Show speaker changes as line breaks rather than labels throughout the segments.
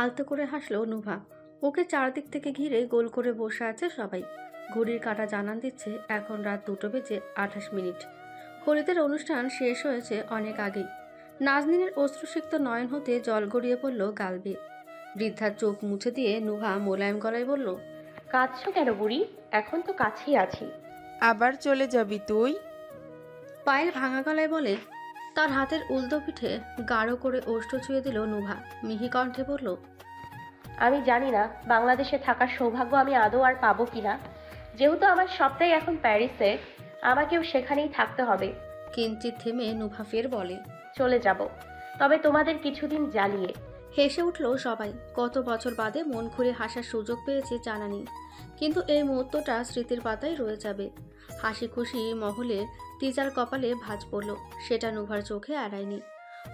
আলতো করে হাসলো নুভা। ওকে চারদিক থেকে ঘিরে গোল করে বসে আছে সবাই। ঘড়ির কাঁটা জানান দিচ্ছে এখন রাত 2:28। হলিদের অনুষ্ঠান শেষ হয়েছে অনেক আগেই। নাজনীনের অশ্রুসিক্ত নয়ন হতে জল গড়িয়ে পড়ল গাল বেয়ে। বৃদ্ধার চোখ মুছে দিয়ে নুভা মোলায়েম গলায় বলল,
কাঁদছো কেন বুড়ি? এখন তো কাছেই আছি।
আবার চলে যাবি তুই?
পায়েল ভাঙা গলায় বলে। তার হাতের উল্টো পিঠে গাঢ় করে ওষ্ঠ ছুঁয়ে দিল নুভা। মিহি কণ্ঠে বলল,
আমি জানি না বাংলাদেশে থাকার সৌভাগ্য আমি আদৌ আর পাবো কিনা। যেহেতু আমার সবটাই এখন প্যারিসে, আমাকেও সেখানেই থাকতে হবে।
কিঞ্চিত থেমে নুভা ফের বলে,
চলে যাব, তবে তোমাদের কিছুদিন জ্বালিয়ে।
হেসে উঠল সবাই। কত বছর বাদে মন খুলে হাসার সুযোগ পেয়েছে জানা নেই, কিন্তু এই মুহূর্তটা স্মৃতির পাতায় রয়ে যাবে। হাসি খুশি মহলে তিজার কপালে ভাঁজ পড়ল, সেটা নুভার চোখে এড়ায়নি।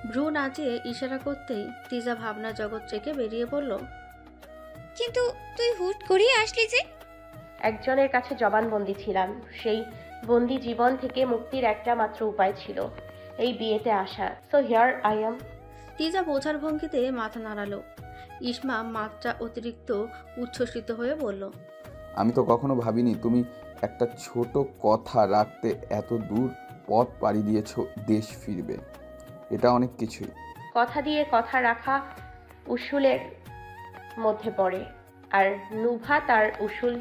ভ্রু নাচিয়ে ইশারা করতেই তিজা ভাবনা জগৎ থেকে বেরিয়ে পড়ল,
কিন্তু তুই হুট করেই আসলি যে?
একজনের কাছে জবানবন্দি ছিলাম, সেই বন্দি জীবন থেকে মুক্তির একটা মাত্র উপায় ছিল এই বিয়েতে আসা। So here I am.
তিজা বোঝার ভঙ্গিতে মাথা নাড়ালো। ইসমা মাত্রা অতিরিক্ত উচ্ছ্বসিত হয়ে বলল,
আমি তো কখনো ভাবিনি তুমি একটা ছোট কথা রাখতে এত দূর পথ পাড়ি দিয়েছ, দেশ ফিরবে। এটা অনেক কিছুই।
কথা দিয়ে কথা রাখা উসুলের মধ্যে পড়ে, আর নুভা তার উসুল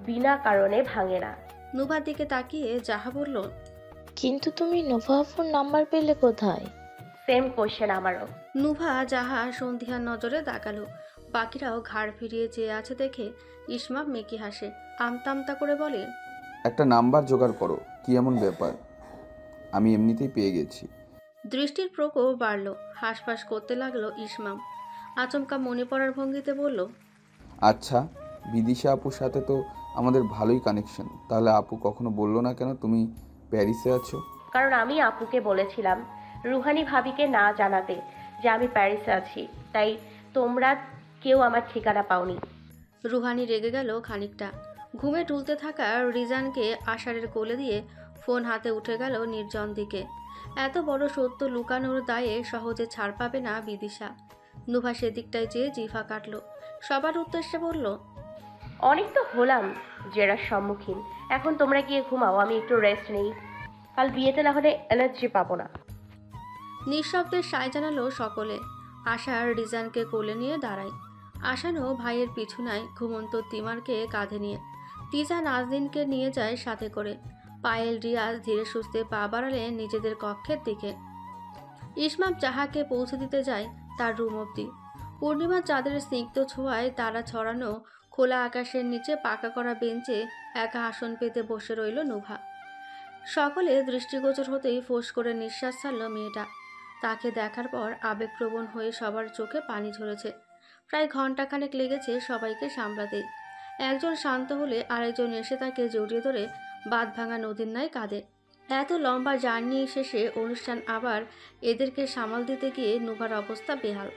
বিনা কারণে ভাঙে না।
নুভার দিকে তাকিয়ে যাহা বলল,
কিন্তু তুমি নোভা আফুর নাম্বার পেলে কোথায়?
সেম কোশ্চেন আমারও।
নুভা যাহা সন্ধিহার নজরে তাকালো। বাকিরাও ঘাড় ফিরিয়ে চেয়ে আছে দেখে ইসমা মেকি হাসে। আমতা আমতা করে বলে,
একটা নাম্বার জোগাড় করো, কি এমন ব্যাপার? আমি এমনিতেই পেয়ে গেছি।
দৃষ্টির প্রকোপ বাড়ল। হাঁসফাঁস করতে লাগলো ইসমাম। আচমকা মনে পড়ার ভঙ্গিতে বলল,
আচ্ছা, বিদিশা আপুর সাথে তো আমাদের ভালোই কানেকশন, তাহলে আপু কখনো বললো না কেন তুমি প্যারিসে আছো?
কারণ আমি আপুকে বলেছিলাম রুহানি ভাবিকে না জানাতে যে আমি প্যারিসে আছি, তাই তোমরা কেউ আমার ঠিকানা পাওনি।
রুহানি রেগে গেল খানিকটা। ঘুমে টুলতে থাকা রিজানকে আষাঢ়ের কোলে দিয়ে ফোন হাতে উঠে গেল নির্জন দিকে। এত বড় সত্য লুকানোর দায়ে সহজে ছাড় পাবে না বিদিশা। নুভা সেদিকটায় চেয়ে জিভা কাটল। সবার উদ্দেশ্যে বলল,
অনেক তো হলাম জেরার সম্মুখীন, এখন তোমরা গিয়ে ঘুমাও, আমি একটু রেস্ট নেই। কাল বিয়েতে না হলে এনার্জি পাবো না।
নিঃশব্দে সায় জানালো সকলে। আশার রিজানকে কোলে নিয়ে দাঁড়ায়। আশানও ভাইয়ের পিছুনায় ঘুমন্ত তিমারকে কাঁধে নিয়ে। তিজা নাজদিনকে নিয়ে যায় সাথে করে। পায়েল রিয়াজ ধীরে সুস্থে পা বাড়ালে নিজেদের কক্ষের দিকে। ইসমাম জাহাকে পৌঁছে দিতে যায় তার রুম অবধি। পূর্ণিমার চাঁদের স্নিগ্ধ ছোঁয়ায় তারা ছড়ানো খোলা আকাশের নিচে পাকা করা বেঞ্চে একা আসন পেতে বসে রইল নুভা। সকলে দৃষ্টিগোচর হতেই ফোঁস করে নিঃশ্বাস ছাড়ল মেয়েটা। তাকে দেখার পর আবেগপ্রবণ হয়ে সবার চোখে পানি ঝরেছে। প্রায় ঘন্টাখানেক লেগেছে সবাইকে সামলাতে। একজন শান্ত হলে আরেকজন এসে তাকে জড়িয়ে ধরে বাঁধ ভাঙা নদীর ন্যায় কাঁদে। এত লম্বা জার্নি শেষে অনুষ্ঠান, আবার এদেরকে সামাল দিতে গিয়ে নুভার অবস্থা বেহাল।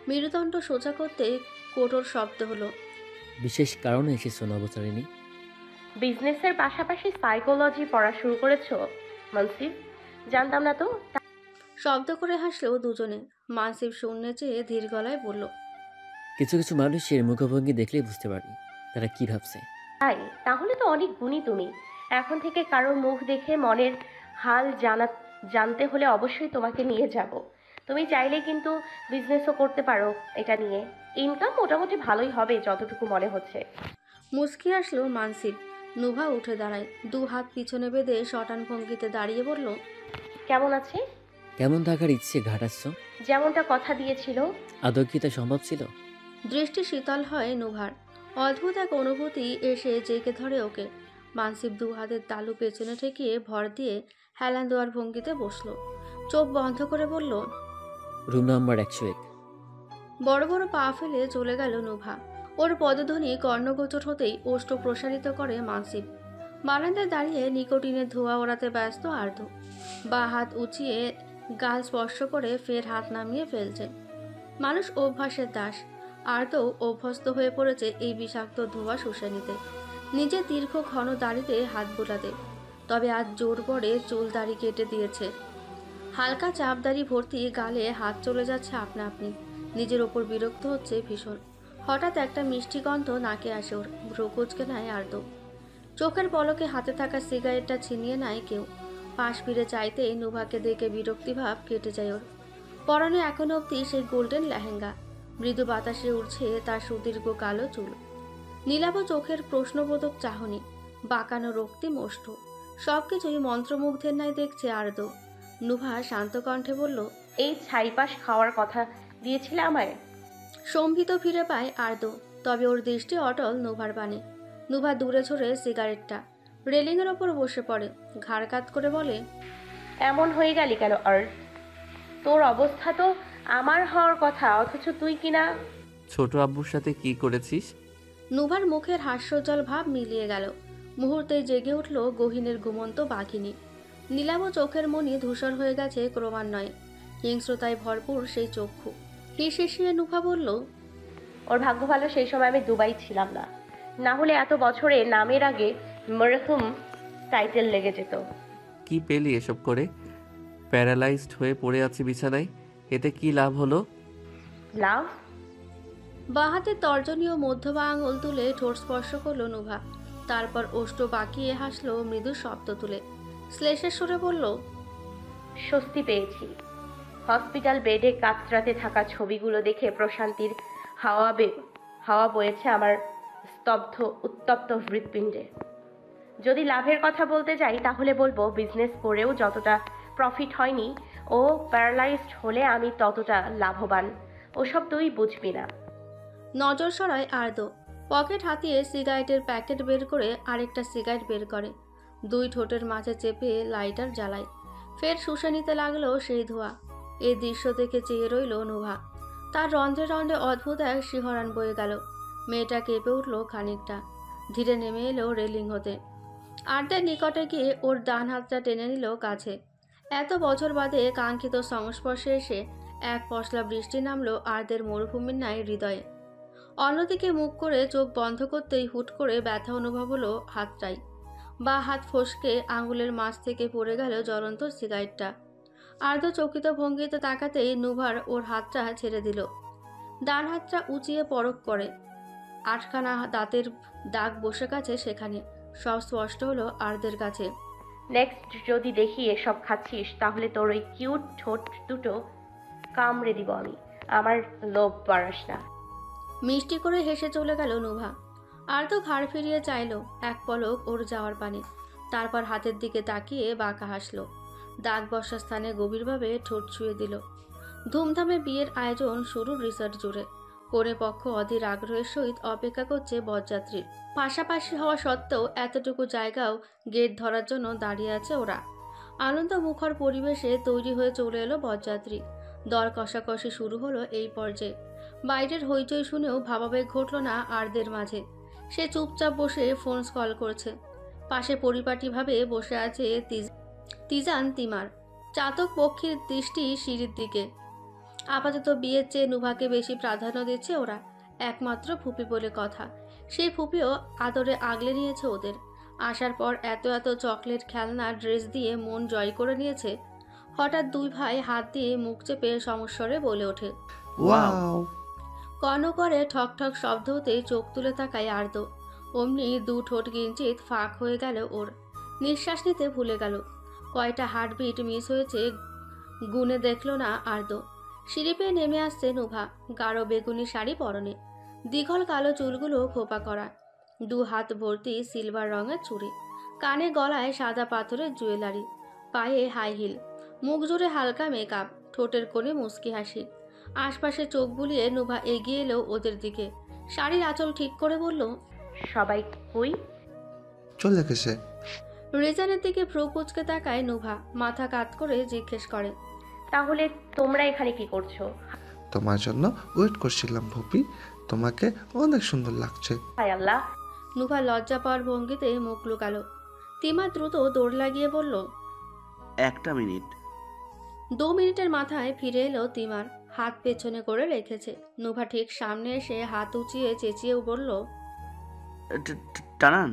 মেরুদণ্ড সোজা করতে কোটর শব্দ হলো,
বিশেষ কারণে এসেছো নবচারিণী?
বিজনেসের পাশাপাশি সাইকোলজি পড়া শুরু করেছো মানসিব? জানতাম না তো।
শব্দ করে হাসলেও দুজনে। মানসিব শূন্যে চেয়ে ধীর গলায় বলল,
কিছু কিছু মানুষের মুখভঙ্গি দেখলেই বুঝতে পারি তারা কি ভাবছে।
তাই? তাহলে তো অনেক গুণী তুমি। এখন থেকে কারোর মুখ দেখে মনের হাল জানতে হলে অবশ্যই তোমাকে নিয়ে যাব। তুমি চাইলে কিন্তু বিজনেসও করতে পারো এটা নিয়ে। ইনকাম মোটামুটি ভালোই হবে যতটুকু মনে হচ্ছে।
মুচকি আসলো মানসিব। নুভা উঠে দাঁড়ায়। দু হাত পিছনে বেঁধে শটান ভঙ্গিতে দাঁড়িয়ে বলল,
কেমন আছে?
কেমন থাকার ইচ্ছে ঘাটাচ্ছ?
যেমনটা কথা দিয়েছিল।
আদৌ কি তা সম্ভব ছিল?
দৃষ্টি শীতল হয় নুভার। অদ্ভুত এক অনুভূতি এসে জেগে ধরে ওকে। মানসিব দু হাতের তালু পেছনে ঠেকিয়ে ভর দিয়ে হেলান দেওয়ার ভঙ্গিতে বসলো। চোখ বন্ধ করে বলল,
রুম নাম্বার 101।
বড় বড় পা ফেলে চলে গেল নুভা। ওর পদধ্বনি কর্ণগোচর হতেই ওষ্ঠ প্রসারিত করে মানসিব। বারান্দায় দাঁড়িয়ে নিকোটিনের ধোঁয়া ওড়াতে ব্যস্ত আর্দ্র। বা হাত উঁচিয়ে গাল স্পর্শ করে ফের হাত নামিয়ে ফেলছে। মানুষ অভ্যাসের দাস। আর্দ্র অভ্যস্ত হয়ে পড়েছে এই বিষাক্ত ধোঁয়া শুষে নিতে, নিজে দীর্ঘ ঘন দাড়িতে হাত বোলাতে। তবে আজ জোর করে চুল দাড়ি কেটে দিয়েছে। হালকা চাপদারি ভর্তি গালে হাত চলে যাচ্ছে আপনা আপনি। নিজের ওপর বিরক্ত হচ্ছে ভীষণ। হঠাৎ একটা মিষ্টি গন্ধ নাকে আসে ওর। ভ্রু কুঁচকে নেয় আর্দ্র। চোখের পলকে হাতে থাকা সিগারেটটা ছিনিয়ে নেয় কেউ। পাশ ফিরে চাইতেই নুভাকে দেখে বিরক্তিভাব কেটে যায় ওর। পরনে এখনো অবধি সেই গোল্ডেন লেহেঙ্গা। মৃদু বাতাসে উড়ছে তার সুদীর্ঘ কালো চুল। নীলাভ চোখের প্রশ্নবোধক চাহনি, বাঁকানো রক্তিম ওষ্ঠ, সবকিছুই মন্ত্রমুগ্ধের ন্যায় দেখছে আর্দ্র। নুভা শান্ত কণ্ঠে বলল,
এই ছাইপাশ খাওয়ার কথা দিয়েছিলে আমায়?
সম্ভিত ফিরে পায় আর্দ্র, তবে ওর দৃষ্টি অটল নুভার পানে। নুভা দূরে ছড়ে সিগারেটটা, রেলিংয়ের ওপর বসে পড়ে, ঘাড় কাত করে বলে,
এমন হয়ে গেলি কেন আর্ট? তোর অবস্থা তো আমার হওয়ার কথা, অথচ তুই কিনা।
ছোট আব্বুর সাথে কি করেছিস?
নুভার মুখের হাস্যজ্জ্বল ভাব মিলিয়ে গেল। মুহূর্তেই জেগে উঠল গহীনের ঘুমন্ত বাঘিনী। নীলাভ চোখের মনি ধূসর হয়ে গেছে ক্রমান্বয়ে, হিংস্রতায় ভরপুর সেই চক্ষু। হিসিয়ে নুভা বলল,
ওর ভাগ্য ভালো সেই সময় আমি দুবাই ছিলাম না, না হলে এত বছরে নামের আগে মরহুম টাইটেল লেগে যেত।
কি পেলি এসব করে? প্যারালাইজড হয়ে পড়ে আছি বিছানায়, এতে কি লাভ হলো?
লাভ?
বাঁ হাতে তর্জনীয় মধ্য বা আঙুল তুলে ঠোঁট স্পর্শ করল নুভা। তারপর ওষ্ঠ বাঁকিয়ে হাসলো মৃদু শব্দ তুলে। শ্লেষের সুরে বলল,
স্বস্তি পেয়েছি। হসপিটাল বেডে কাতরাতে থাকা ছবিগুলো দেখে প্রশান্তির হাওয়া বয়েছে আমার উত্তপ্ত হৃৎপিণ্ডে। যদি লাভের কথা বলতে যাই তাহলে বলবো, বিজনেস করেও যতটা প্রফিট হয়নি, ও প্যারালাইজড হলে আমি ততটা লাভবান। ওসব তুই বুঝবি না।
নজর সরায় আর্দ্র। পকেট হাতিয়ে সিগারেটের প্যাকেট বের করে আরেকটা সিগারেট বের করে, দুই ঠোঁটের মাঝে চেপে লাইটার জ্বালায়। ফের শুষে নিতে লাগলো সেই ধোঁয়া। এই দৃশ্য দেখে চেয়ে রইল নুভা। তার রন্ধ্রে রন্ধ্রে অদ্ভুত এক শিহরণ বয়ে গেল। মেয়েটা কেঁপে উঠল খানিকটা, ধীরে নেমে এলো রেলিং হতে। আর্দ্রের নিকটে গিয়ে ওর ডান হাতটা টেনে নিল কাছে। এত বছর বাদে কাঙ্ক্ষিত সংস্পর্শে এসে এক পশলা বৃষ্টি নামলো আর্দ্রের মরুভূমির ন্যায় হৃদয়ে। অন্যদিকে মুখ করে চোখ বন্ধ করতেই হুট করে ব্যথা অনুভব হলো হাতটাই। বা হাত ফসকে আঙুলের মাছ থেকে পড়ে গেল জ্বলন্ত সিগারেটটা। আর্দ্র চকিত ভঙ্গিতে তাকাতেই নুভার ওর হাতটা ছেড়ে দিল। ডান হাতটা উঁচিয়ে পরখ করে, আটখানা দাঁতের দাগ বসে গেছে সেখানে। সব স্পষ্ট হলো আর্দ্রের কাছে।
নেক্সট যদি দেখি এসব খাচ্ছিস তাহলে তোর ওই কিউট ঠোঁট দুটো কামড়ে দিব আমি। আমার লোভ বাড়াস না।
মিষ্টি করে হেসে চলে গেল নুভা। আর্দ্র ঘাড় ফিরিয়ে চাইল এক পলক ওর যাওয়ার পানে, তারপর হাতের দিকে তাকিয়ে বাঁকা হাসল। দাগ বসা স্থানে গভীরভাবে ঠোঁট ছুঁয়ে দিল। ধুমধামে বিয়ের আয়োজন শুরু রিসর্ট জুড়ে। কনে পক্ষ অধীর আগ্রহের সহিত অপেক্ষা করছে বরযাত্রীর। পাশাপাশি হওয়া সত্ত্বেও এতটুকু জায়গাও গেট ধরার জন্য দাঁড়িয়ে আছে ওরা। আনন্দ মুখর পরিবেশে তৈরি হয়ে চলে এলো বরযাত্রী। দর কষাকষি শুরু হলো এই পর্যায়ে। বাইরের হইচই শুনেও ভাবাবেগ ঘটল না আর্দের মাঝে। সে চুপচাপ বসে ফোন কল করছে। পাশে পরিপাটিভাবে বসে আছে তিজান তিমার। চাতক পক্ষীর দৃষ্টি সিঁড়ির দিকে। আপাতত বিয়ের চেয়ে নুভাকে বেশি প্রাধান্য দিচ্ছে ওরা। একমাত্র ফুপি বলে কথা। সেই ফুপিও আদরে আগলে নিয়েছে ওদের। আসার পর এত এত চকলেট, খেলনা, ড্রেস দিয়ে মন জয় করে নিয়েছে। হঠাৎ দুই ভাই হাত দিয়ে মুখ চেপে সমস্বরে বলে ওঠে,
ওয়াও!
কর্ণ করে ঠক ঠক শব্দ হতেই চোখ তুলে তাকায় আর্দ্র। অমনি দু ঠোঁট কিঞ্চিত ফাঁক হয়ে গেল ওর। নিঃশ্বাস নিতে ভুলে গেল। কয়টা হার্টবিট মিস হয়েছে গুনে দেখল না আর্দ্র। সিঁড়ি পেয়ে নেমে আসছে নুভা, গাঢ় বেগুনি শাড়ি পরনে, দীঘল কালো চুলগুলো খোপা করা, দু হাত ভর্তি সিলভার রঙের চুড়ি, কানে গলায় সাদা পাথরের জুয়েলারি, পায়ে হাই হিল, মুখ জুড়ে হালকা মেকআপ, ঠোঁটের কোণে মুচকি হাসি। আশপাশে চোখ বুলিয়ে নুভা এগিয়ে এলো ওদের দিকে। শাড়ির আঁচল ঠিক করে বলল,
সবাই কই?
চলে গেছে।
রিজানের দিকে ভ্রু কুচকে তাকায় নুভা, মাথা কাত করে জিজ্ঞেস করে,
তাহলে তোমরা এখানে কি করছো?
তোমার জন্য ওয়েট করছিলাম ভুপি, তোমাকে অনেক সুন্দর লাগছে।
হায় আল্লাহ!
নুভা লজ্জা পাওয়ার ভঙ্গিতে মুখ লুকালো। তিমা দ্রুত দৌড় লাগিয়ে বলল,
একটা মিনিট।
2 মিনিটের মাথায় ফিরে এলো তিমার, হাত পেছনে করে রেখেছে। নুভা ঠিক সামনে এসে হাত উঁচিয়ে চেঁচিয়ে বলল,
টানান।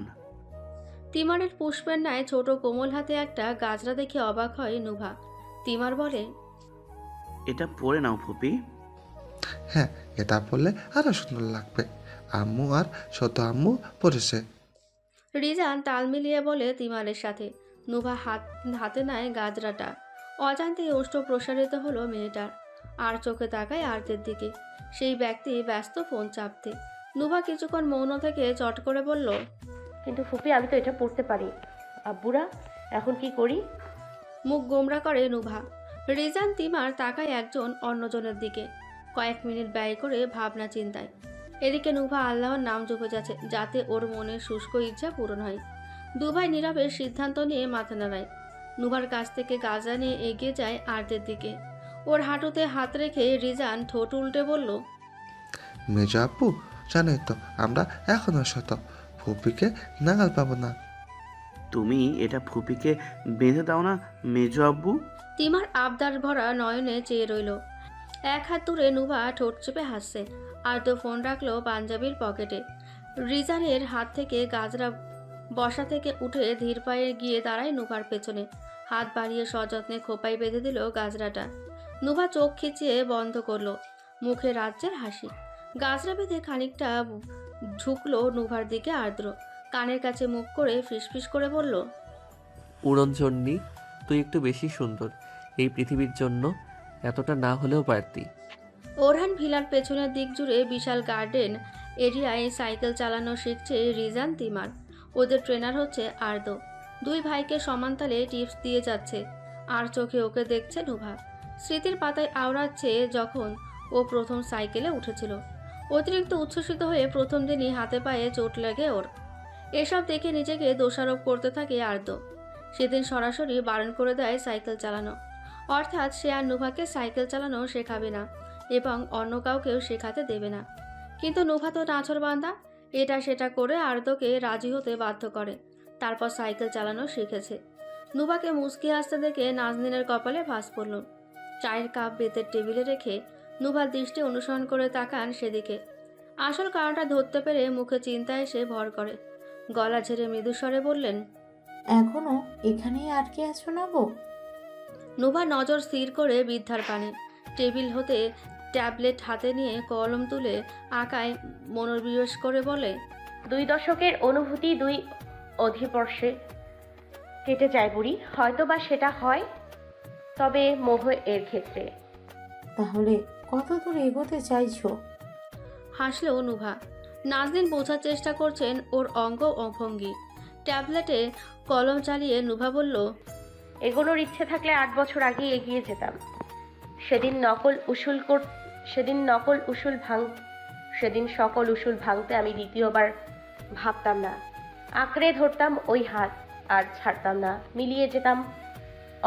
তিমারের পুষ্পের ন্যায় ছোট কোমল হাতে একটা গাজরা দেখে অবাক হয় নুভা। তিমার বলে,
এটা পরে নাও ফুপি।
হ্যাঁ, এটা পরলে আরো সুন্দর লাগবে। আম্মু আর ছোট আম্মু পরেছে।
রিজান তাল মিলিয়ে বলে তিমারের সাথে। নুভা হাতে নেয় গাজরাটা। অজান্তে ওষ্ঠ প্রসারিত হলো মেয়েটার। আর চোখে তাকায় আরতের দিকে। সেই ব্যক্তি ব্যস্ত ফোন চাপতে। নুভা কিছুক্ষণ মৌন থেকে চট করে বলল,
কিন্তু ফুপি আমি তো এটা পড়তে পারি। আব্বুরা, এখন কি করি?
মুখ গোমরা করে নুভা। রিজান তিমার তাকায় একজন অন্যজনের দিকে। কয়েক মিনিট ব্যয় করে ভাবনা চিন্তায়। এদিকে নুভা আল্লাহর নাম জপে যাচ্ছে, যাতে ওর মনের শুষ্ক ইচ্ছা পূরণ হয়। দুভাই নীরবে সিদ্ধান্ত নিয়ে মাথা নাড়ায়। নুভার কাছ থেকে গাজা নিয়ে এগিয়ে যায় আরতের দিকে। ওর হাঁটুতে হাত রেখে রিজান ঠোঁট উল্টে বলল,
মেজো আপু, জানোই তো আমরা এখনো শত ফুপিকে নাগাল পাবো না।
তুমি এটা ফুপিকে বেঁধে দাও না মেজো আব্বু।
তিমার আবদার ভরা নয়নে চেয়ে রইল। এক হাত দূরে নুভা ঠোঁট চেপে হাসছে। আর তো ফোন রাখলো পাঞ্জাবির পকেটে। রিজানের হাত থেকে গাজরা বসা থেকে উঠে ধীর পায়ে গিয়ে দাঁড়ায় নুভার পেছনে। হাত বাড়িয়ে সযত্নে খোপায় বেঁধে দিল গাজরাটা। নুভা চোখ খিচিয়ে বন্ধ করলো। মুখে রাজ্যের হাসি। গাজরা বেঁধে খানিকটা ঝুঁকলো নুভার দিকে আর্দ্র। কানের কাছে মুখ করে ফিসফিস করে বলল,
উড়নচণ্ডী, তুই একটু বেশি সুন্দর এই পৃথিবীর জন্য, এতটা না হলেও পারতি।
ওরহান ভিলার পেছনের দিক জুড়ে বিশাল গার্ডেন এরিয়ায় সাইকেল চালানো শিখছে রিজান তিমার। ওদের ট্রেনার হচ্ছে আর্দ। দুই ভাইকে সমানতালে টিপস দিয়ে যাচ্ছে। আর চোখে ওকে দেখছে নুভা। স্মৃতির পাতায় আওড়াচ্ছে যখন ও প্রথম সাইকেলে উঠেছিল। অতিরিক্ত উচ্ছ্বসিত হয়ে প্রথম দিনই হাতে পায়ে চোট লাগে ওর। এসব দেখে নিজেকে দোষারোপ করতে থাকে আর্দ। সেদিন সরাসরি বারণ করে দেয় সাইকেল চালানো। অর্থাৎ সে আর নুভাকে সাইকেল চালানো শেখাবে না এবং অন্য কাউকেও শেখাতে দেবে না। কিন্তু নুভা তো নাছোড়বান্দা। এটা সেটা করে আর্দকে রাজি হতে বাধ্য করে। তারপর সাইকেল চালানো শিখেছে। নুভাকে মুচকি হাসতে দেখে নাজনীনের কপালে ভাঁজ পড়ল। চায়ের কাপ বেতের টেবিলে রেখে নুভার দৃষ্টি অনুসরণ করে তাকান সেদিকে। আসল কারণটা ধরতে পেরে মুখে চিন্তা এসে ভর করে। গলা ঝেড়ে মৃদুস্বরে বললেন,
এখনো এখানেই আটকে আছো নবো?
নুভা নজর স্থির করে বৃদ্ধার পানে। টেবিল হতে ট্যাবলেট হাতে নিয়ে কলম তুলে আঁকায় মনোনিবেশ করে বলে,
2 দশকের অনুভূতি 2 অধিবর্ষে কেটে যায় বুড়ি। হয়তো বা সেটা হয়, তবে মোহ এর ক্ষেত্রে।
তাহলে কত দূর এগোতে চাইছো?
হাসলো নুভা। নাজনীন বোঝার চেষ্টা করছেন ওর অঙ্গ ও ভঙ্গি। ট্যাবলেটে কলম চালিয়ে নুভা বলল,
এগোনোর ইচ্ছে থাকলে 8 বছর আগে এগিয়ে যেতাম। সেদিন সকল উসুল ভাঙতে আমি দ্বিতীয়বার ভাবতাম না। আঁকড়ে ধরতাম ওই হাত আর ছাড়তাম না। মিলিয়ে যেতাম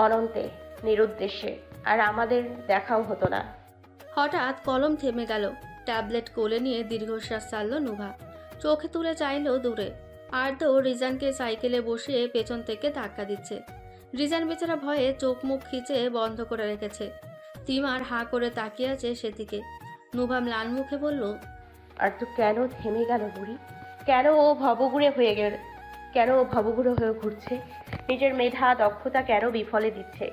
অনন্তে নিরুদ্দেশ্যে, আর আমাদের দেখাও হতো না।
হঠাৎ কলম থেমে গেল। ট্যাবলেট কোলে নিয়ে দীর্ঘশ্বাস ছাড়ল নুভা। চোখে তুলে চাইল দূরে। আর তো রিজানকে সাইকেলে বসিয়ে পেছন থেকে ধাক্কা দিচ্ছে। রিজান বেচারা ভয়ে চোখ মুখ খিচে বন্ধ করে রেখেছে। তিমার হাঁ করে তাকিয়ে আছে সেদিকে। নুভা ম্লান মুখে বলল,
আর তো কেন থেমে গেল বুড়ি? কেন ও ভবঘুরে হয়ে ঘুরছে? নিজের মেধা দক্ষতা কেন বিফলে দিচ্ছে?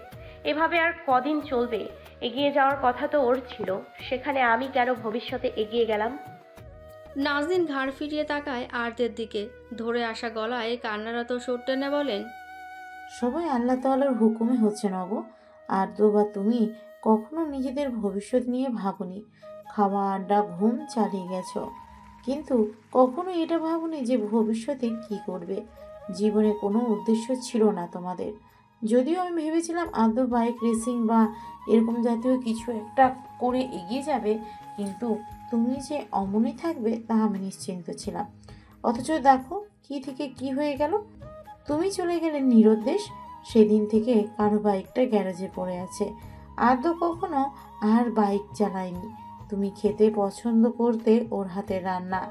এভাবে আর কদিন চলবে? এগিয়ে যাওয়ার কথা তো ওর ছিল, সেখানে আমি কেন ভবিষ্যতে এগিয়ে গেলাম?
নাজনীন ঘাড় ফিরিয়ে তাকায় আর্তের দিকে। ধরে আসা গলায় কান্নারত সুর টেনে বলেন,
সবাই আল্লাহ তাআলার হুকুমে হচ্ছে নব। আর তো বা তুমি কখনো নিজেদের ভবিষ্যৎ নিয়ে ভাবনি। খাওয়া, আড্ডা, ঘুম চালিয়ে গেছো, কিন্তু কখনো এটা ভাবনি যে ভবিষ্যতে কি করবে। জীবনে কোনো উদ্দেশ্য ছিল না তোমাদের। যদিও আমি ভেবেছিলাম আদৌ বাইক রেসিং বা এরকম জাতীয় কিছু একটা করে এগিয়ে যাবে, কিন্তু তুমি যে অমনই থাকবে তা আমি নিশ্চিন্ত ছিলাম। অথচ দেখো কি থেকে কি হয়ে গেল। তুমি চলে গেলে নিরুদ্দেশ। সেদিন থেকে কারো বাইকটা গ্যারেজে পড়ে আছে। আদৌ কখনো আর বাইক চালায়নি। তুমি খেতে পছন্দ করতে ওর হাতের রান্না।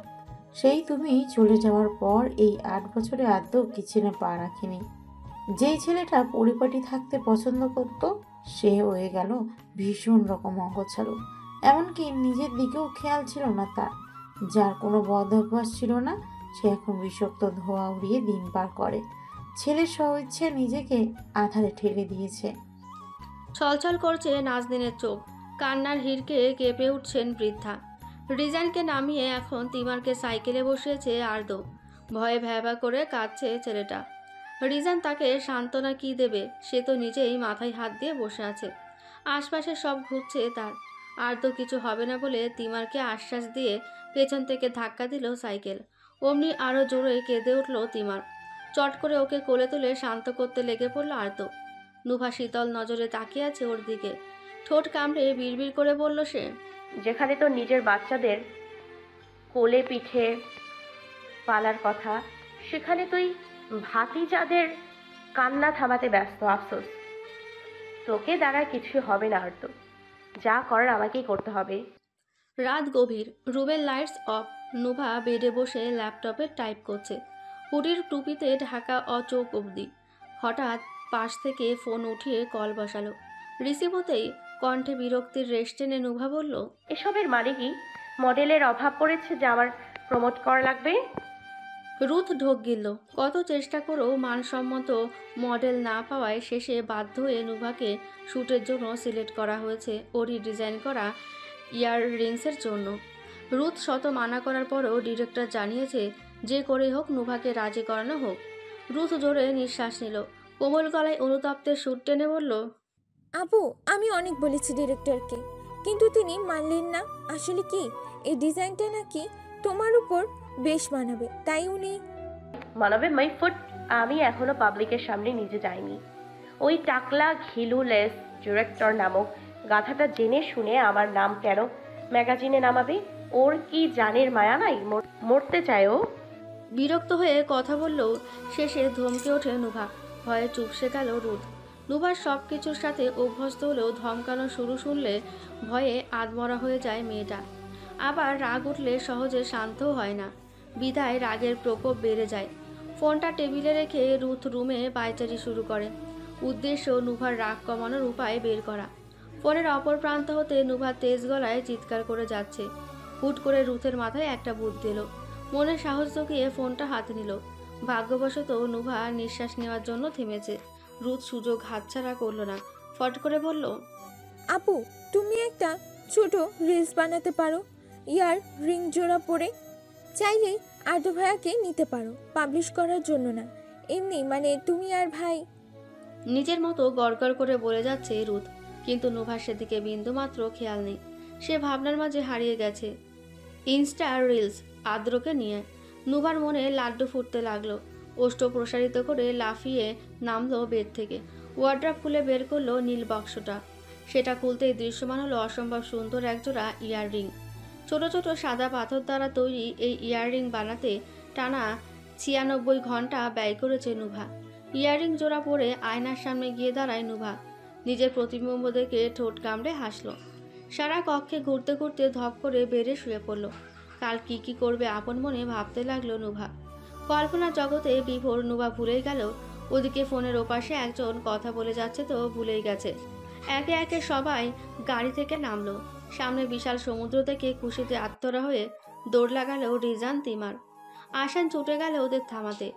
সেই তুমি চলে যাওয়ার পর এই 8 বছরে আদৌ কিচেনে পা রাখিনি। যেই ছেলেটা পরিপাটি থাকতে পছন্দ করত, সে হয়ে গেল ভীষণ রকম অগোছালো। এমনকি নিজের দিকেও খেয়াল ছিল না তার। যার কোনো বদ অভ্যাস ছিল না, সে এখন বিষাক্ত ধোঁয়া উড়িয়ে দিন পার করে। ছেলের স্বইচ্ছে নিজেকে আধারে ঠেলে দিয়েছে।
ছলছল করছে নাজনীনের চোখ, কান্নার হিড়কে কেঁপে উঠছেন বৃদ্ধা। রিজানকে নামিয়ে এখন তিমারকে সাইকেলে বসিয়েছে আর্দ্র। ভয়ে ভ্যাবা করে কাঁদছে ছেলেটা। রিজান তাকে সান্ত্বনা কি দেবে, সে তো নিজেই মাথায় হাত দিয়ে বসে আছে। আশপাশে সব ঘুরছে তার। আর্দ্র কিছু হবে না বলে তিমারকে আশ্বাস দিয়ে পেছন থেকে ধাক্কা দিল সাইকেল। অমনি আরও জোরে কেঁদে উঠল তিমার। চট করে ওকে কোলে তুলে শান্ত করতে লেগে পড়ল আর্দ্র। নুভা শীতল নজরে তাকিয়ে আছে ওর দিকে। ঠোঁট কামড়ে বিড়বিড় করে বলল সে,
যেখানে তোর নিজের বাচ্চাদের কোলে পিঠে পালার কথা, সেখানে তুই ভাতিজাদের কান্না থামাতে ব্যস্ত। আফসোস, তোকে দ্বারা কিছু হবে না। আর তো যা করার আমাকেই করতে হবে।
রাত গভীর, রুমের লাইটস অফ। নুভা বেডে বসে ল্যাপটপে টাইপ করছে, হুডির টুপিতে ঢাকা অচোখ অবধি। হঠাৎ পাশ থেকে ফোন উঠিয়ে কল বসালো। রিসিভ হতেই কণ্ঠে বিরক্তির রেশ টেনে নুভা বলল,
এসবের মানে কি? মডেলের অভাব পড়েছে যে আমার প্রমোট করা লাগবে?
রুথ ঢোক গিলল। কত চেষ্টা করেও মানসম্মত মডেল না পাওয়ায় শেষে বাধ্য হয়ে নুভাকে শ্যুটের জন্য সিলেক্ট করা হয়েছে ওরই ডিজাইন করা ইয়ার রিংসের জন্য। রুথ শত মানা করার পরেও ডিরেক্টর জানিয়েছে যে করে হোক নুভাকে রাজি করানো হোক। রুথ জোরে নিঃশ্বাস নিল, কোমল গলায় অনুতপ্তের সুর টেনে বলল,
আপু, আমি অনেক বলেছি ডিরেক্টরকে, কিন্তু তিনি মানলেন না। আসলে কি, এই ডিজাইনটা নাকি তোমার উপর বেশ মানাবে, তাই উনি।
মানবে মাই ফুট? আমি এখনো পাবলিকের সামনে নিজে যাইনি। ওই টাকলা ঘিলুলেস ডিরেক্টর নামক গাধাটা জেনে শুনে আমার নাম কেন ম্যাগাজিনে নামাবে? ওর কি জানের মায়া নাই? মরতে চায় ও।
বিরক্ত হয়ে কথা বললেও শেষে ধমকে ওঠে নুভা। ভয়ে চুপসে গেল রুথ। নুভার সব কিছুর সাথে অভ্যস্ত হলেও ধমকানো শুরু শুনলে ভয়ে আধমরা হয়ে যায় মেয়েটা। আবার রাগ উঠলে সহজে শান্তও হয় না, বিধায় রাগের প্রকোপ বেড়ে যায়। ফোনটা টেবিলে রেখে রুথ রুমে পায়চারি শুরু করে। উদ্দেশ্য নুভার রাগ কমানোর উপায় বের করা। ফোনের অপর প্রান্ত হতে নুভা তেজ গলায় চিৎকার করে যাচ্ছে। হুট করে রুথের মাথায় একটা বুদ্ধি এলো। মনে সাহস জুগিয়ে ফোনটা হাতে নিল। ভাগ্যবশত নুভা নিঃশ্বাস নেওয়ার জন্য থেমেছে। রুথ সুযোগ হাতছাড়া করলো না, ফট করে বলল,
আপু, তুমি একটা ছোট রিলস বানাতে পারো ইয়ার রিং জোড়া পরে। চাইলে আর্দ্র ভাইয়াকে নিতে পারো, পাবলিশ করার জন্য না, এমনি মানে তুমি আর ভাই।
নিজের মতো গড়গড় করে বলে যাচ্ছে রুথ, কিন্তু নুভার সেদিকে বিন্দুমাত্র খেয়াল নেই। সে ভাবনার মাঝে হারিয়ে গেছে। ইনস্টা রিলস আদ্রকে নিয়ে নুভার মনে লাড্ডু ফুটতে লাগলো। ওষ্ঠ প্রসারিত করে লাফিয়ে নামলো বেড থেকে। ওয়ার্ড্রপ খুলে বের করলো নীল বক্সটা। সেটা খুলতেই দৃশ্যমান হলো অসম্ভব সুন্দর একজোড়া ইয়াররিং। ছোট ছোট সাদা পাথর দ্বারা তৈরি এই ইয়াররিং বানাতে টানা 96 ঘন্টা ব্যয় করেছে নুভা। ইয়াররিং জোড়া পরে আয়নার সামনে গিয়ে দাঁড়ায় নুভা। নিজের প্রতিবিম্ব দেখে ঠোঁট কামড়ে হাসলো। সারা কক্ষে ঘুরতে ঘুরতে ধপ করে বেড়ে শুয়ে পড়ল। কাল কি করবে আপন মনে ভাবতে লাগলো নুভা। কল্পনার জগতে বিভোর নুভা ভুলেই গেল ওদিকে ফোনের ওপাশে একজন কথা বলে যাচ্ছে তো ভুলেই গেছে। একে একে সবাই গাড়ি থেকে নামলো। সামনে বিশাল সমুদ্র থেকে খুশিতে আত্মরা হয়ে দৌড় লাগালো রিজান তিমার। আসান ছুটে গেল ওদের থামাতে।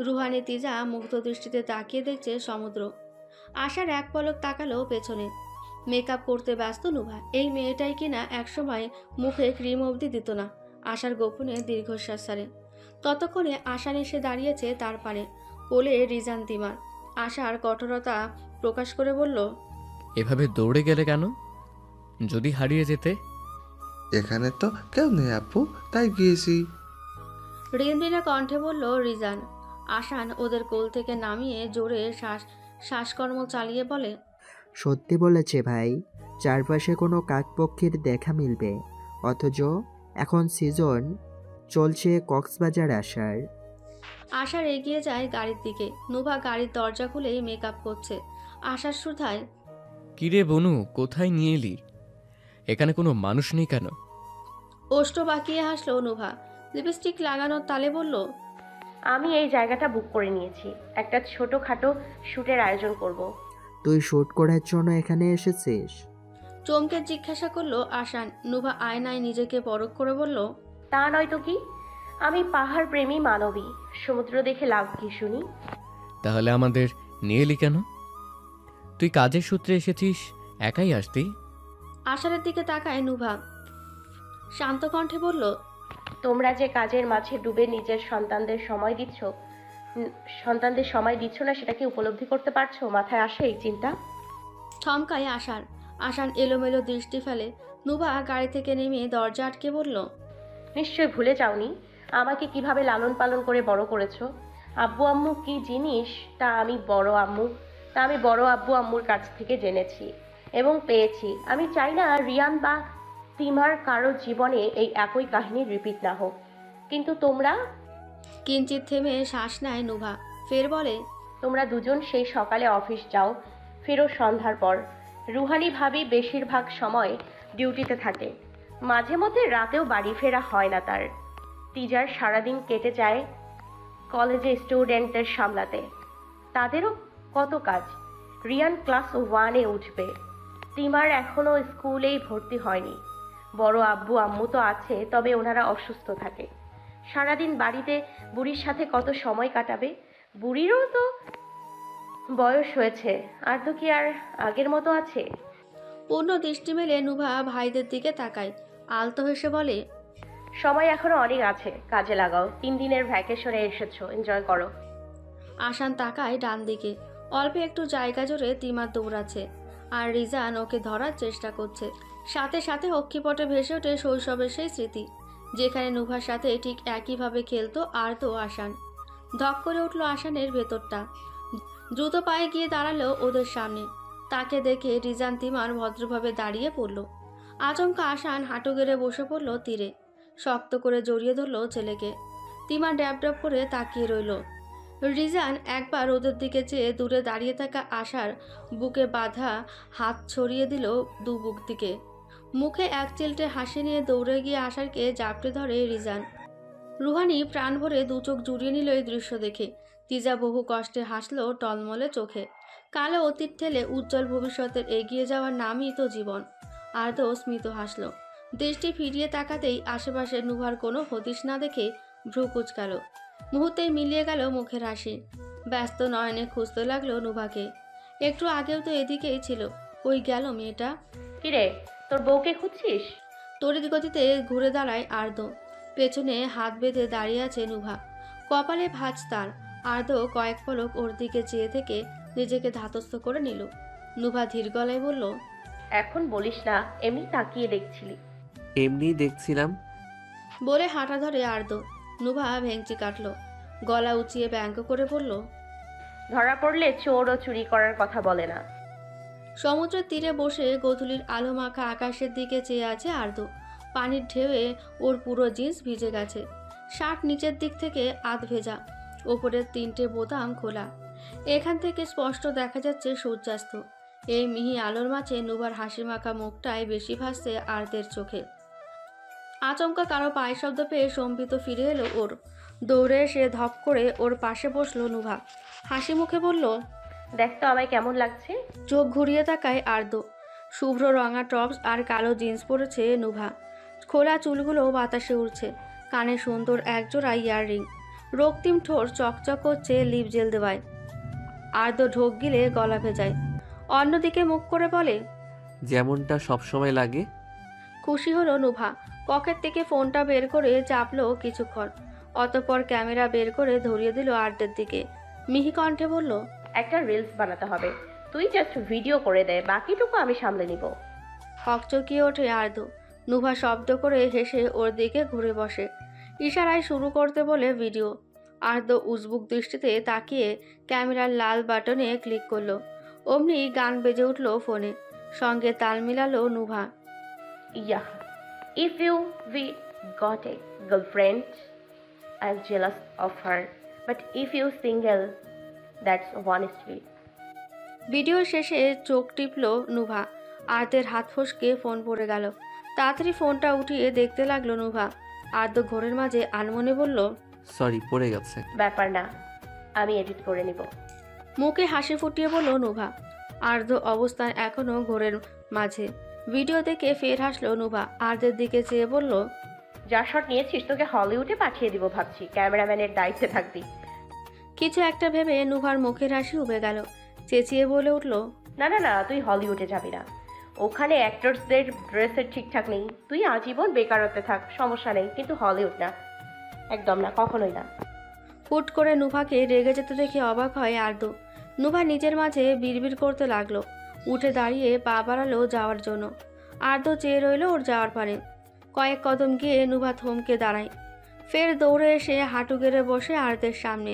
রুহানি তিজা মুগ্ধ দৃষ্টিতে তাকিয়ে দেখছে সমুদ্র। আশার এক পলক তাকালো পেছনে। মেকআপ করতে ব্যস্ত নুভা। এই মেয়েটাই কিনা একসময় মুখে ক্রিম অবধি দিত না। আশার গোপনে দীর্ঘশ্বাস ছাড়ে। ততক্ষণে আশান এসে দাঁড়িয়েছে তার পারে, কোলে রিজান তিমার। আশার কঠোরতা প্রকাশ করে বলল,
এভাবে দৌড়ে গেলে কেন? যদি হারিয়ে যেতে?
এখানে তো কেউ নেই আপু, তাই গিয়েছি।
রিনরিনা কণ্ঠে বলল রিজান। আশান ওদের কোল থেকে নামিয়ে জোরে শ্বাসকর্ম চালিয়ে বলে,
সত্যি বলেছে ভাই, চারপাশে কোনো কাকপক্ষীর দেখা মিলবে, অথচ এখন সিজন চলছে কক্সবাজার আসার।
আশার এগিয়ে যায় গাড়ির দিকে। নুভা গাড়ির দরজা খুলেই মেকআপ করছে। আশার সুধায়,
কিরে বনু, কোথায় নিয়ে এলি? এখানে কোনো মানুষ নেই কেন?
ওষ্ঠ বাঁকিয়ে হাসলো নুভা। লিপস্টিক লাগানোর তালে বলল,
আমি এই জায়গাটা বুক করে নিয়েছি, একটা ছোটখাটো শ্যুটের আয়োজন করব।
তুই শ্যুট করার জন্য এখানে এসেছিস?
চমকে জিজ্ঞাসা করলো আশান। নুভা আয়নায় নিজেকে পরখ করে বলল,
তা নয় তো কি, আমি পাহাড় প্রেমী মানবী, সমুদ্র দেখে লাভ কি শুনি?
তাহলে আমাদের নিয়ে এলি কেন? তুই কাজের সূত্রে এসেছিস, একাই আসতি?
আশারের দিকে তাকায় নুভা, শান্ত কণ্ঠে বলল,
তোমরা যে কাজের মাঝে ডুবে নিজের সন্তানদের সময় দিচ্ছ না, সেটা কি উপলব্ধি করতে পারছো? মাথায় আসে এই চিন্তা?
থমকায় আশার। আশান এলোমেলো দৃষ্টি ফেলে। নুভা গাড়ি থেকে নেমে দরজা আটকে বলল,
নিশ্চয় ভুলে যাওনি আমাকে কিভাবে লালন পালন করে বড় করেছো। আব্বু আম্মু কি জিনিস তা আমি বড় আব্বু আম্মুর কাছ থেকে জেনেছি এবং পেয়েছি। আমি চাই না রিয়ান বা তিমার কারো জীবনে এই একই কাহিনী রিপিট না হোক। কিন্তু তোমরা?
কিঞ্চিত থেমে শ্বাস নেয় নুভা, ফের বলে,
তোমরা দুজন সেই সকালে অফিস যাও, ফেরো সন্ধ্যার পর। রুহানি ভাবি বেশিরভাগ সময় ডিউটিতে থাকে, মাঝে মধ্যে রাতেও বাড়ি ফেরা হয় না তার। তিজার সারাদিন কেটে যায় কলেজে স্টুডেন্টদের সামলাতে, তাদেরও কত কাজ। রিয়ান ক্লাস 1-এ উঠবে, তিমার এখনও স্কুলেই ভর্তি হয়নি। বড় আব্বু আম্মু তো আছে, তবে ওনারা অসুস্থ থাকে। সারাদিন বাড়িতে বুড়ির সাথে কত সময় কাটাবে। বুড়িরও তো বয়স হয়েছে, আর তো কি আর আগের মতো আছে?
পূর্ণ দৃষ্টি মেলে নুভা ভাইদের দিকে তাকায়, আলতো হেসে বলে,
সময় এখনো অনেক আছে, কাজে লাগাও। 3 দিনের ভ্যাকেশনে এসেছো, এনজয় করো।
আশান তাকায় ডান দিকে। অল্প একটু জায়গা জুড়ে তিমার দৌড়াচ্ছে, আর রিজান ওকে ধরার চেষ্টা করছে। সাথে সাথে অক্ষিপটে ভেসে ওঠে শৈশবের সেই স্মৃতি, যেখানে নুভার সাথে ঠিক একইভাবে খেলতো আর তো আশান। ধক করে উঠল আশানের ভেতরটা। দ্রুত পায়ে গিয়ে দাঁড়ালো ওদের সামনে। তাকে দেখে রিজান তিমার ভদ্রভাবে দাঁড়িয়ে পড়ল। আচমকা আশান হাঁটু গেড়ে বসে পড়ল তীরে, শক্ত করে জড়িয়ে ধরল ছেলেকে। তিমা ড্যাব ড্যাব করে তাকিয়ে রইল। রিজান একবার ওদের দিকে চেয়ে দূরে দাঁড়িয়ে থাকা আশার বুকে বাঁধা হাত ছড়িয়ে দিল দু বুক দিকে। মুখে এক চিলটে হাসি নিয়ে দৌড়ে গিয়ে আশারকে জাপটে ধরে রিজান। রুহানি প্রাণ ভরে দু চোখ জুড়িয়ে নিল এই দৃশ্য দেখে। তিজা বহু কষ্টে হাসলো টলমলে চোখে। কালো অতীত ঠেলে উজ্জ্বল ভবিষ্যতের এগিয়ে যাওয়ার নামই তো জীবন। আর তো স্মিত হাসলো। দৃষ্টি ফিরিয়ে তাকাতেই আশেপাশে নুভার কোনো হদিশ না দেখে ভ্রু কুচকালো। মুহূর্তেই মিলিয়ে গেল মুখের হাসি। ব্যস্ত নয়নে খুঁজতে লাগলো নুভাকে। একটু আগেও তো এদিকেই ছিল, ওই গেল মেয়েটা।
কিরে, তোর বউকে খুঁজছিস?
তড়িৎ গতিতে ঘুরে দাঁড়ায় আর্দ। পেছনে হাত বেঁধে দাঁড়িয়ে আছে নুভা, কপালে ভাঁজ তার। আর্দ কয়েক পলক ওর দিকে চেয়ে থেকে নিজেকে ধাতস্থ করে নিল। নুভা ধীর গলায় বলল,
এখন বলিস না, এমনি তাকিয়ে দেখছিলি।
এমনি দেখছিলাম।
বলে হাঁটা ধরে আর্দ। নুভা ভেঙচি কাটল, গলা উঁচিয়ে ব্যঙ্গ করে বলল,
ধরা পড়লে চোর ও চুরি করার কথা বলে না।
সমুদ্রের তীরে বসে গোধূলির আলো মাখা আকাশের দিকে চেয়ে আছে আর্দ। পানির ঢেউয়ে ওর পুরো জিন্স ভিজে গেছে, শার্ট নিচের দিক থেকে আধ ভেজা, ওপরের 3টে বোতাম খোলা। এখান থেকে স্পষ্ট দেখা যাচ্ছে সূর্যাস্ত। এই মিহি আলোর মাঝে নুভার হাসি মাখা মুখটাই বেশি ভাসছে আর্দের চোখে। আচমকা কারো পায়ের শব্দ পেয়ে সম্বিত ফিরে এলো ওর। দৌড়ে এসে ধপ করে ওর পাশে বসলো নুভা। হাসি মুখে বলল,
দেখ তো আমায় কেমন লাগছে।
চোখ ঘুরিয়ে তাকায় আর্দ। শুভ্র রঙা টপস আর কালো জিন্স পরেছে নুভা। খোলা চুলগুলো বাতাসে উড়ছে, কানে সুন্দর একজোড়া ইয়াররিং। রক্তিম ঠোঁট চকচক করছে লিপ জেল দেওয়ায়। আর্দ ঢোক গিলে গলা ভেজায়। অন্যদিকে মুখ করে বলে,
যেমনটা সবসময় লাগে।
খুশি হলো নুভা। পকেট থেকে ফোনটা বের করে চাপলো কিছুক্ষণ, অতঃপর ক্যামেরা বের করে ধরিয়ে দিল আর্দের দিকে। মিহি কণ্ঠে বলল,
একটা রিলস বানাতে হবে, তুই জাস্ট ভিডিও করে দে, বাকিটুকু আমি সামলে নিব।
হকচকিয়ে ওঠে আর্দ। নুভা শব্দ করে হেসে ওর দিকে ঘুরে বসে, ইশারায় শুরু করতে বলে ভিডিও। আর্দ উজবুক দৃষ্টিতে তাকিয়ে ক্যামেরার লাল বাটনে ক্লিক করলো। অমনি গান বেজে উঠল ফোনে, সঙ্গে তাল মিলালো নুভা।
Yeah, if we got a girlfriend, I'm jealous of her, but if you single, that's one street.
Video শেষে চোখ টিপল নুভা। আর্দের হাত ফসকে ফোন পড়ে গেল। তাড়াতাড়ি ফোনটা উঠিয়ে দেখতে লাগলো নুভা। আর্দ ঘোরের মাঝে আনমনে বলল,
সরি, পড়ে গেছে।
ব্যাপার না, আমি এডিট করে নিব।
মুখে হাসি ফুটিয়ে বলল নুভা। আর্দ অবস্থান এখনো ঘোরের মাঝে। ভিডিও দেখে ফের হাসলো নুভা। আর্দের দিকে চেয়ে বলল,
যা শট নিয়েছিস তোকে হলিউডে পাঠিয়ে দিব ভাবছি, ক্যামেরাম্যানের দায়িত্বে থাকবি।
কিছু একটা ভেবে নুভার মুখের হাসি উবে গেল। চেঁচিয়ে বলে উঠল,
না না না, তুই হলিউডে যাবি না। ওখানে অ্যাক্টরসদের ড্রেসের ঠিকঠাক নেই। তুই আজীবন বেকারত্বে থাক, সমস্যা নেই, কিন্তু হলিউড না, একদম না, কখনোই না।
হুট করে নুভাকে রেগে যেতে দেখে অবাক হয় আর্দ্র। নুভা নিজের মাঝে বিড়বিড় করতে লাগলো। উঠে দাঁড়িয়ে পা বাড়ালো যাওয়ার জন্য। আর্দ্র চেয়ে রইল ওর যাওয়ার পানে। কয়েক কদম গিয়ে নুভা থমকে দাঁড়ায়। ফের দৌড়ে এসে হাঁটু গেড়ে বসে আর্দ্রের সামনে।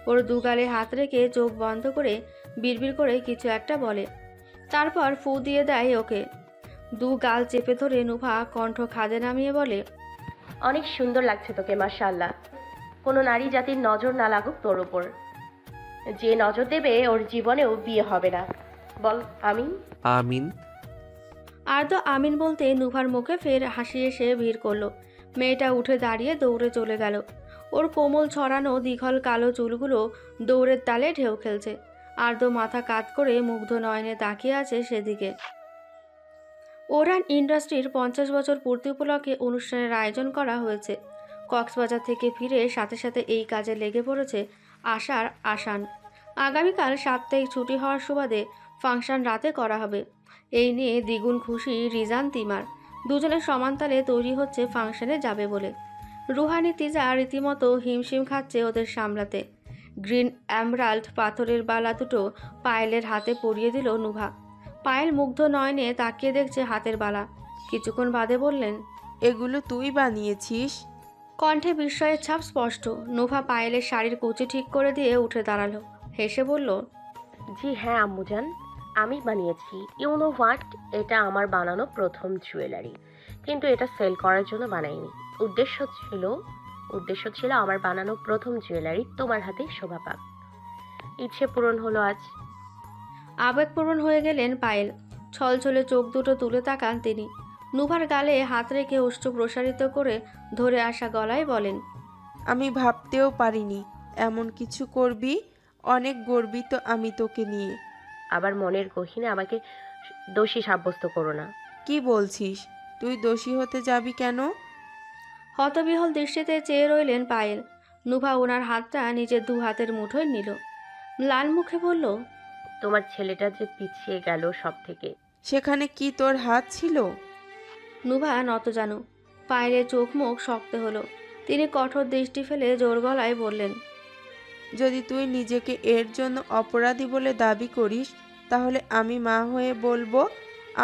ওর দুগালে হাত রেখে চোখ বন্ধ করে বিড়বিড় করে কিছু একটা বলে। তারপর ফু দিয়ে দেয় ওকে। দু গাল চেপে ধরে নুভা কণ্ঠ খাদে নামিয়ে বলে,
অনেক সুন্দর লাগছে তোকে, মাশাআল্লাহ। কোনো নারী জাতির নজর না লাগুক তোর উপর। যে নজর দেবে ওর জীবনেও বিয়ে হবে না। বল আমিন।
আমিন।
আর্দ্র আমিন বলতে নুভার মুখে ফের হাসি এসে ভিড় করলো। মেয়েটা উঠে দাঁড়িয়ে দৌড়ে চলে গেল। ওর কোমল ছড়ানো দ্বিঘল কালো চুলগুলো দৌড়ের তালে ঢেউ খেলছে। আর্দ্র মাথা কাত করে মুগ্ধ নয়নে তাকিয়ে আছে সেদিকে। ওরান ইন্ডাস্ট্রির 50 বছর পূর্তি উপলক্ষে অনুষ্ঠানের আয়োজন করা হয়েছে। কক্সবাজার থেকে ফিরে সাথে সাথে এই কাজে লেগে পড়েছে আশার আসান। আগামীকাল সাপ্তাহিক ছুটি হওয়ার সুবাদে ফাংশন রাতে করা হবে। এই নিয়ে দ্বিগুণ খুশি রিজান তিমার। দুজনের সমানতালে তৈরি হচ্ছে ফাংশনে যাবে বলে। রুহানি তিজা রীতিমতো হিমশিম খাচ্ছে ওদের সামলাতে। গ্রিন এমরাল্ড পাথরের বালা দুটো পায়েলের হাতে পরিয়ে দিল নুভা। পায়েল মুগ্ধ নয়নে তাকিয়ে দেখছে হাতের বালা। কিছুক্ষণ বাদে বললেন,
এগুলো তুই বানিয়েছিস?
কণ্ঠে বিস্ময়ের ছাপ স্পষ্ট। নুভা পায়েলের শাড়ির কুচি ঠিক করে দিয়ে উঠে দাঁড়ালো। হেসে বলল,
জি হ্যাঁ আম্মুজান, আমি বানিয়েছি। ইউ নো হোয়াট, এটা আমার বানানো প্রথম জুয়েলারি, কিন্তু এটা সেল করার জন্য বানাইনি। উদ্দেশ্য ছিল আমার বানানো প্রথম জুয়েলারি তোমার হাতে শোভা পাক। ইচ্ছে পূরণ হলো আজ।
আবেগপূরণ হয়ে গেলেন পায়েল। ছলছলে চোখ দুটো তুলে তাকান তিনি। নুভার গালে হাত রেখে ওষ্ঠ প্রসারিত করে ধরে আসা গলায় বলেন,
আমি ভাবতেও পারিনি এমন কিছু করবি। অনেক গর্বিত আমি তোকে নিয়ে।
আবার মনের গহীনে আমাকে দোষী সাব্যস্ত করো না।
কি বলছিস? তুই দোষী হতে যাবি কেন?
হতবিহল দৃষ্টিতে চেয়ে রইলেন পায়েল। নুভা ওনার হাতটা নিজের দু হাতের মুঠোয় নিল। লাল মুখে বলল,
তোমার ছেলেটা যে পিছিয়ে গেল সব থেকে।
সেখানে কি তোর হাত ছিল?
নুভা নত জানু। পায়েলের চোখ মুখ শক্ত হলো। তিনি কঠোর দৃষ্টি ফেলে জোর গলায় বললেন,
যদি তুই নিজেকে এর জন্য অপরাধী বলে দাবি করিস, তাহলে আমি মা হয়ে বলবো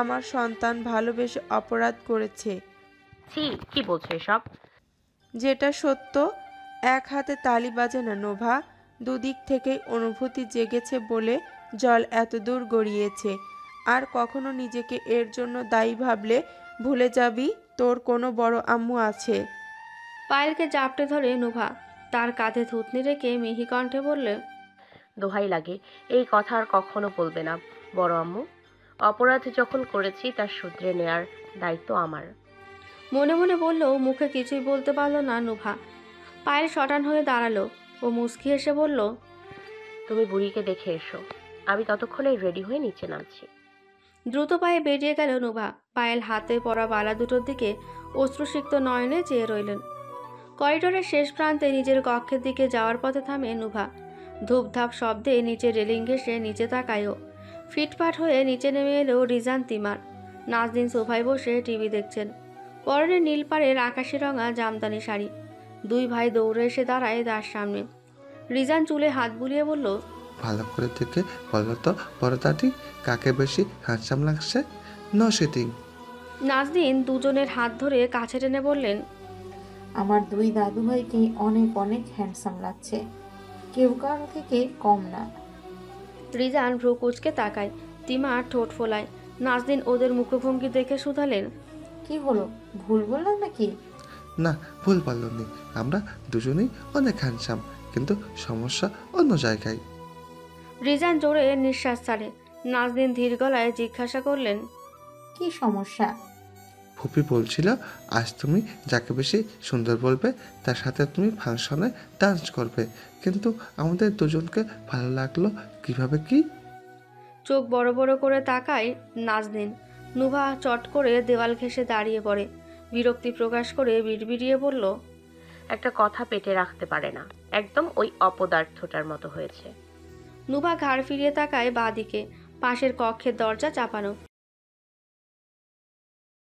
আমার সন্তান ভালোবেসে অপরাধ করেছে।
কি বলছো এসব?
যেটা সত্য। এক হাতে তালি বাজে না নোভা, দুদিক থেকেই অনুভূতি জেগেছে বলে জল এত দূর গড়িয়েছে। আর কখনো নিজেকে এর জন্য দায়ী ভাবলে ভুলে যাবি তোর কোনো বড় আম্মু আছে।
পায়েলকে জাপটে ধরে নুভা তার কাঁধে থুতনি রেখে মিহি কণ্ঠে বললে,
দোহাই লাগে, এই কথা আর কখনো বলবে না বড় আম্মু। অপরাধ যখন করেছি তার শুধরে নেয়ার দায়িত্ব আমার।
মনে মনে বললেও মুখে কিছুই বলতে পারল না নুভা। পায়েল শটান হয়ে দাঁড়ালো। ও মুচকি এসে বলল,
তুমি বুড়িকে দেখে এসো, আমি ততক্ষণে রেডি হয়ে নিচে নামছি।
দ্রুত পায়ে বেরিয়ে গেল নুভা। পায়েল হাতে পরা বালা দুটোর দিকে অশ্রুসিক্ত নয়নে চেয়ে রইলেন। করিডোরের শেষ প্রান্তে নিজের কক্ষের দিকে যাওয়ার পথে থামে নুভা। ধূপধাপ শব্দে নিচে রেলিং ঘেঁষে নিচে তাকায়ও। ফিটফাট হয়ে নিচে নেমে এলো রিজান তিমার। নাজদিন সোফায় বসে টিভি দেখছেন। পরনে নীল পাড়ের আকাশি রঙা জামদানি শাড়ি। দুই ভাই দৌড়ে এসে দাঁড়ায় তার সামনে। রিজান চুলে হাত বুলিয়ে বলল,
ভালো করে দেখে বলো তো বড় দাদি, কাকে বেশি হ্যান্ডসাম লাগছে? No sitting.
নাজদিন দুজনের হাত ধরে কাছে টেনে বললেন,
আমার দুই দাদু ভাইকে অনেক অনেক হ্যান্ডসাম লাগছে, কেউ কারো থেকে কম না।
রিজান ভ্রু কুচকে তাকায়। তিমার ঠোঁট ফোলায়। নাজদিন ওদের মুখভঙ্গি দেখে শুধালেন,
কি হলো, ভুল বললাম নাকি?
না, ভুল বলনি, আমরা দুজনেই অনেক হ্যান্ডসাম, কিন্তু সমস্যা অন্য জায়গায়।
রিজান জোরে নিঃশ্বাস ছাড়ে। নাজদিন ধীর গলায় জিজ্ঞাসা করলেন,
কি সমস্যা?
ফুপি বলছিল আজ তুমি যাকে বেশি সুন্দর বলবে তার সাথে তুমি ফাংশনে ডান্স করবে, কিন্তু আমাদের দুজনকে ভালো লাগলো কিভাবে কি?
চোখ বড় বড় করে তাকায় নাজদিন। নুভা চট করে দেওয়াল ঘেঁষে দাঁড়িয়ে পড়ে। বিরক্তি প্রকাশ করে বিড়বিড়িয়ে বলল,
একটা কথা পেটে রাখতে পারে না, একদম ওই অপদার্থটার মতো হয়েছে।
নুভা ঘাড় ফিরিয়ে তাকায় বাঁ দিকে। পাশের কক্ষের দরজা চাপানো।